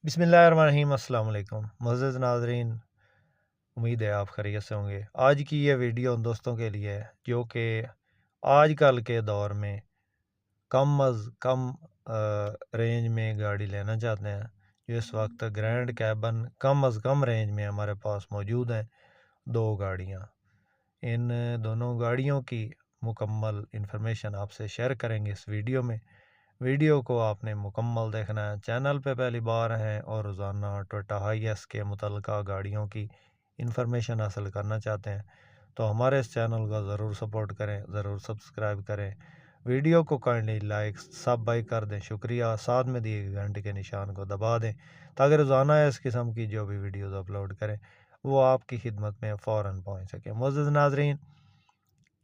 बिस्मिल्लाहिर्रहमानिर्रहीम। अस्सलाम वालेकुम मुअज़्ज़ज़ नाज़रीन, उम्मीद है आप खैरियत से होंगे। आज की ये वीडियो उन दोस्तों के लिए है जो कि आजकल के दौर में कम अज़ कम रेंज में गाड़ी लेना चाहते हैं। जो इस वक्त ग्रैंड कैबन कम अज़ कम रेंज में हमारे पास मौजूद हैं। दो गाड़ियाँ, इन दोनों गाड़ियों की मुकम्मल इंफॉर्मेशन आपसे शेयर करेंगे इस वीडियो में। वीडियो को आपने मुकम्मल देखना है। चैनल पे पहली बार हैं और रोज़ाना टोयोटा हाईएस के मुतल्लिका गाड़ियों की इंफॉर्मेशन हासिल करना चाहते हैं तो हमारे इस चैनल का ज़रूर सपोर्ट करें, ज़रूर सब्सक्राइब करें। वीडियो को काइंडली लाइक सब बाई कर दें, शुक्रिया। साथ में दिए गए घंटे के निशान को दबा दें ताकि रोज़ाना इस किस्म की जो भी वीडियोज़ अपलोड करें वो आपकी खिदमत में फ़ौरन पहुँच सके। मुअज़्ज़ज़ नाज़रीन,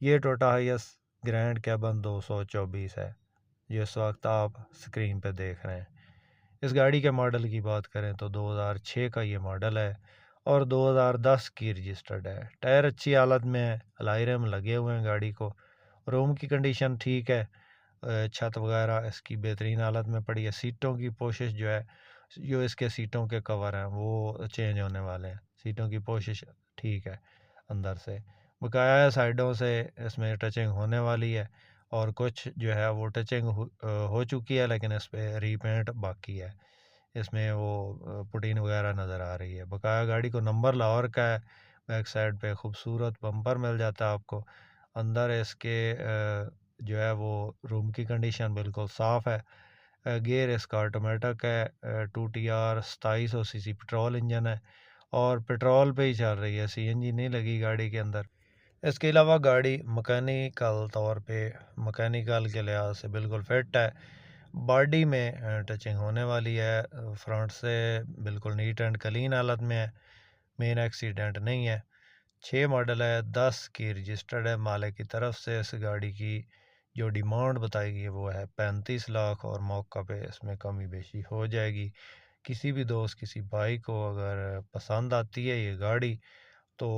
ये टोयोटा हाईएस ग्रैंड कैबन 224 है जो इस वक्त आप स्क्रीन पे देख रहे हैं। इस गाड़ी के मॉडल की बात करें तो 2006 का ये मॉडल है और 2010 की रजिस्टर्ड है। टायर अच्छी हालत में है, अलॉय रिम लगे हुए हैं गाड़ी को। रूम की कंडीशन ठीक है, छत वगैरह इसकी बेहतरीन हालत में पड़ी है। सीटों की पोशिश जो है, जो इसके सीटों के कवर हैं वो चेंज होने वाले हैं। सीटों की पोशिश ठीक है अंदर से, बकाया साइडों से इसमें टचिंग होने वाली है और कुछ जो है वो टचिंग हो चुकी है लेकिन इस पर रीपेंट बाकी है। इसमें वो पुटीन वगैरह नज़र आ रही है। बकाया गाड़ी को नंबर लाहौर का है। बैक साइड पे खूबसूरत बम्पर मिल जाता है आपको। अंदर इसके जो है वो रूम की कंडीशन बिल्कुल साफ़ है। गियर इसका ऑटोमेटिक है। 2TR 2700 सीसी पेट्रोल इंजन है और पेट्रोल पे ही चल रही है, CNG नहीं लगी गाड़ी के अंदर। इसके अलावा गाड़ी मैकेनिकल तौर पे, मैकेनिकल के लिहाज से बिल्कुल फिट है। बॉडी में टचिंग होने वाली है, फ्रंट से बिल्कुल नीट एंड क्लीन हालत में है, मेन एक्सीडेंट नहीं है। 6 मॉडल है, 10 की रजिस्टर्ड है। मालिक की तरफ से इस गाड़ी की जो डिमांड बताई गई है वो है 35 लाख और मौका पे इसमें कमी बेशी हो जाएगी। किसी भी दोस्त, किसी भाई को अगर पसंद आती है ये गाड़ी तो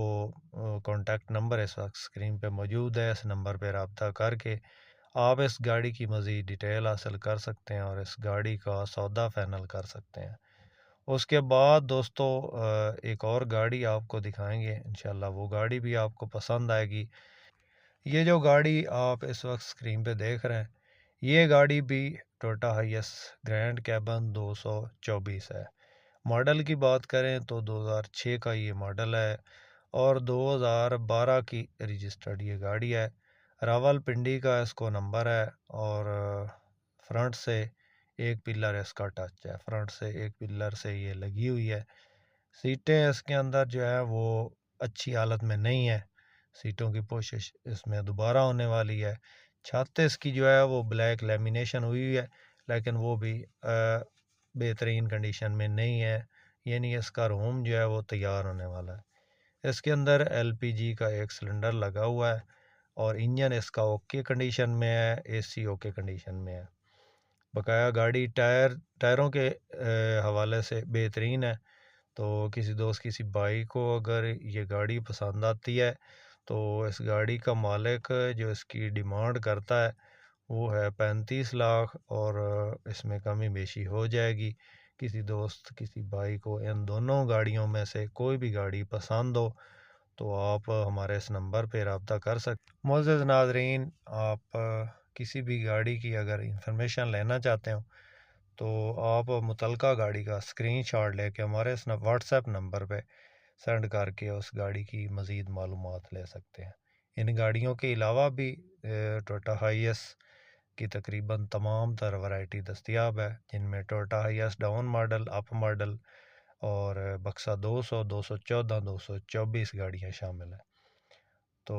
कॉन्टैक्ट नंबर इस वक्त स्क्रीन पे मौजूद है। इस नंबर पर रब्ता करके आप इस गाड़ी की मज़ीद डिटेल हासिल कर सकते हैं और इस गाड़ी का सौदा फाइनल कर सकते हैं। उसके बाद दोस्तों एक और गाड़ी आपको दिखाएंगे, इंशाल्लाह वो गाड़ी भी आपको पसंद आएगी। ये जो गाड़ी आप इस वक्त स्क्रीन पे देख रहे हैं ये गाड़ी भी टोयोटा हाईएस ग्रैंड कैबन 224 है। मॉडल की बात करें तो 2006 का ये मॉडल है और 2012 की रजिस्टर्ड ये गाड़ी है। रावलपिंडी का इसको नंबर है और फ्रंट से एक पिलर इसका टच है, फ्रंट से एक पिलर से ये लगी हुई है। सीटें इसके अंदर जो है वो अच्छी हालत में नहीं है, सीटों की पोशिश इसमें दोबारा होने वाली है। छत इसकी जो है वो ब्लैक लेमिनेशन हुई है लेकिन वो भी बेहतरीन कंडीशन में नहीं है, यानी इसका रूम जो है वो तैयार होने वाला है। इसके अंदर LPG का एक सिलेंडर लगा हुआ है और इंजन इसका ओके कंडीशन में है, AC ओके कंडीशन में है। बकाया गाड़ी टायरों के हवाले से बेहतरीन है। तो किसी दोस्त, किसी भाई को अगर ये गाड़ी पसंद आती है तो इस गाड़ी का मालिक जो इसकी डिमांड करता है वो है 35 लाख और इसमें कमी बेशी हो जाएगी। किसी दोस्त, किसी भाई को इन दोनों गाड़ियों में से कोई भी गाड़ी पसंद हो तो आप हमारे इस नंबर पर रब्ता कर सकते। मुअज़्ज़ज़ नाज़रीन, आप किसी भी गाड़ी की अगर इंफॉर्मेशन लेना चाहते हो तो आप मुतलका गाड़ी का स्क्रीनशॉट लेके हमारे इस व्हाट्सएप नंबर पे सेंड करके उस गाड़ी की मज़ीद मालूमात ले सकते हैं। इन गाड़ियों के अलावा भी टोयोटा हाईएस की तकरीबन तमाम तर वैरायटी दस्तयाब है जिनमें Toyota HiAce down model, up model और बक्सा 200, 214, 224 गाड़ियाँ शामिल हैं। तो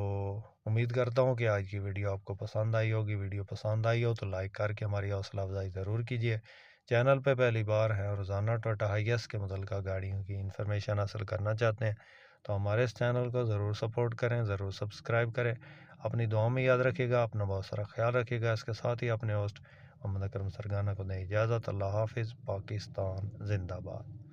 उम्मीद करता हूँ कि आज की वीडियो आपको पसंद आई होगी। वीडियो पसंद आई हो तो लाइक करके हमारी हौसला अफजाई ज़रूर कीजिए। चैनल पे पहली बार है और रोज़ाना टोयोटा हाईएस के मुतल्लिका गाड़ियों की इन्फॉर्मेशन हासिल करना चाहते हैं तो हमारे इस चैनल को ज़रूर सपोर्ट करें, ज़रूर सब्सक्राइब करें। अपनी दुआ में याद रखिएगा, अपना बहुत सारा ख्याल रखिएगा। इसके साथ ही अपने होस्ट मोहम्मद अकरम सरगाना को दें इजाज़त। अल्लाह हाफिज़। पाकिस्तान जिंदाबाद।